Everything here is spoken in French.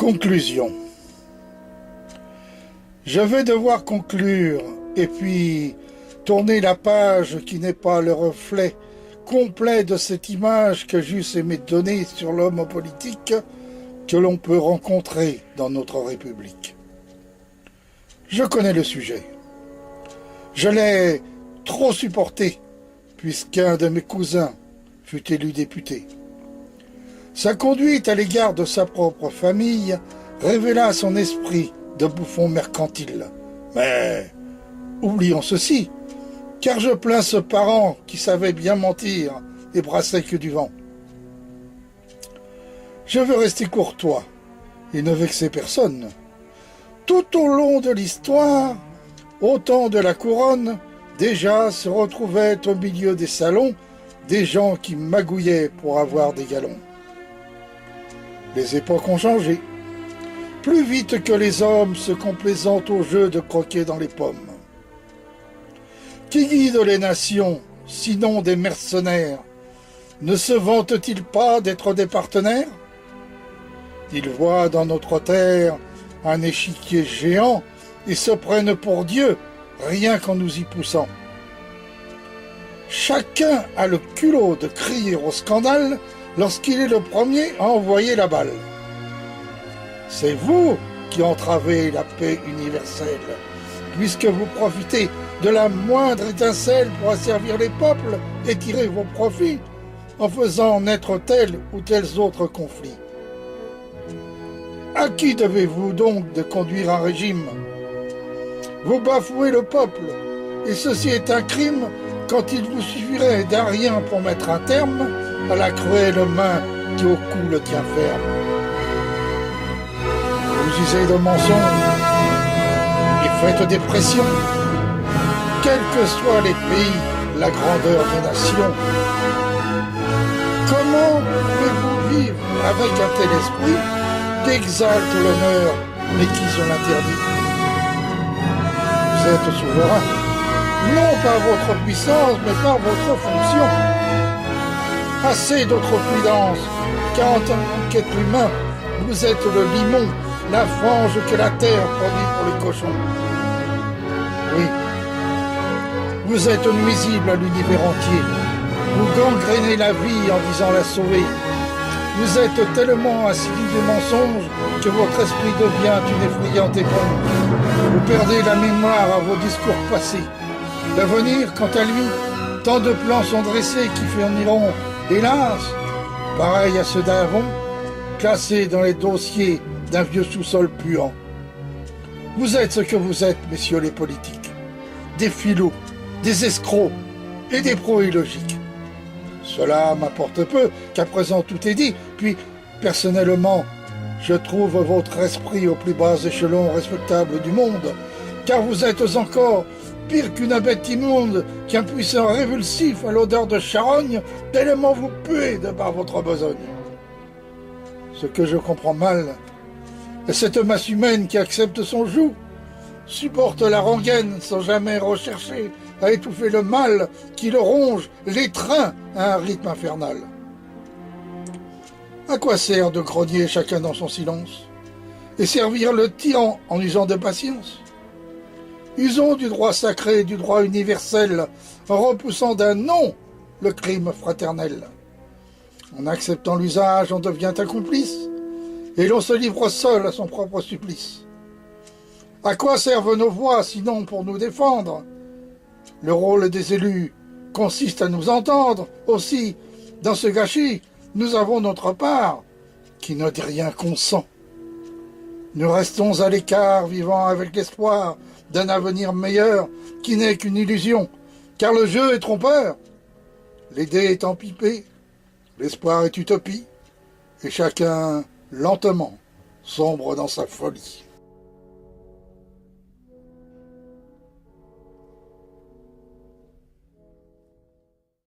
Conclusion. Je vais devoir conclure et puis tourner la page qui n'est pas le reflet complet de cette image que j'eusse aimé donner sur l'homme politique que l'on peut rencontrer dans notre République. Je connais le sujet. Je l'ai trop supporté puisqu'un de mes cousins fut élu député. Sa conduite à l'égard de sa propre famille révéla son esprit de bouffon mercantile. Mais oublions ceci, car je plains ce parent qui savait bien mentir et brassait que du vent. Je veux rester courtois et ne vexer personne. Tout au long de l'histoire, au temps de la couronne, déjà se retrouvaient au milieu des salons des gens qui magouillaient pour avoir des galons. Les époques ont changé. Plus vite que les hommes se complaisantent au jeu de croquer dans les pommes. Qui guide les nations, sinon des mercenaires? Ne se vantent-ils pas d'être des partenaires? Ils voient dans notre terre un échiquier géant et se prennent pour Dieu, rien qu'en nous y poussant. Chacun a le culot de crier au scandale lorsqu'il est le premier à envoyer la balle. C'est vous qui entravez la paix universelle, puisque vous profitez de la moindre étincelle pour asservir les peuples et tirer vos profits, en faisant naître tels ou tels autres conflits. À qui devez-vous donc de conduire un régime? Vous bafouez le peuple, et ceci est un crime quand il vous suffirait d'un rien pour mettre un terme à la cruelle main qui au cou le tient ferme. Vous usez de mensonges et faites des pressions, quels que soient les pays, la grandeur des nations. Comment pouvez-vous vivre avec un tel esprit qui exalte l'honneur mais qui se l'interdit? Vous êtes souverain, non par votre puissance mais par votre fonction. Assez d'outrecuidance, car en tant qu'être humain, vous êtes le limon, la fange que la terre produit pour les cochons. Oui, vous êtes nuisible à l'univers entier. Vous gangrénez la vie en disant la sauver. Vous êtes tellement assidu des mensonges que votre esprit devient une effrayante éponge. Vous perdez la mémoire à vos discours passés. L'avenir, quant à lui, tant de plans sont dressés qui finiront, hélas, pareil à ceux d'avant, classés dans les dossiers d'un vieux sous-sol puant. Vous êtes ce que vous êtes, messieurs les politiques. Des filous, des escrocs et des pros illogiques. Cela m'apporte peu, qu'à présent tout est dit, puis, personnellement, je trouve votre esprit au plus bas échelon respectable du monde, car vous êtes encore pire qu'une bête immonde, qu'un puissant révulsif à l'odeur de charogne, tellement vous puez de par votre besogne. Ce que je comprends mal, est cette masse humaine qui accepte son joug, supporte la rengaine sans jamais rechercher à étouffer le mal qui le ronge, l'étreint à un rythme infernal. À quoi sert de grogner chacun dans son silence et servir le tyran en usant de patience? Usons du droit sacré et du droit universel en repoussant d'un non le crime fraternel. En acceptant l'usage, on devient un complice et l'on se livre seul à son propre supplice. À quoi servent nos voix sinon pour nous défendre? Le rôle des élus consiste à nous entendre. Aussi, dans ce gâchis, nous avons notre part qui ne dit rien consent. Nous restons à l'écart, vivant avec l'espoir d'un avenir meilleur qui n'est qu'une illusion, car le jeu est trompeur. Les dés étant pipés, l'espoir est utopie, et chacun, lentement, sombre dans sa folie.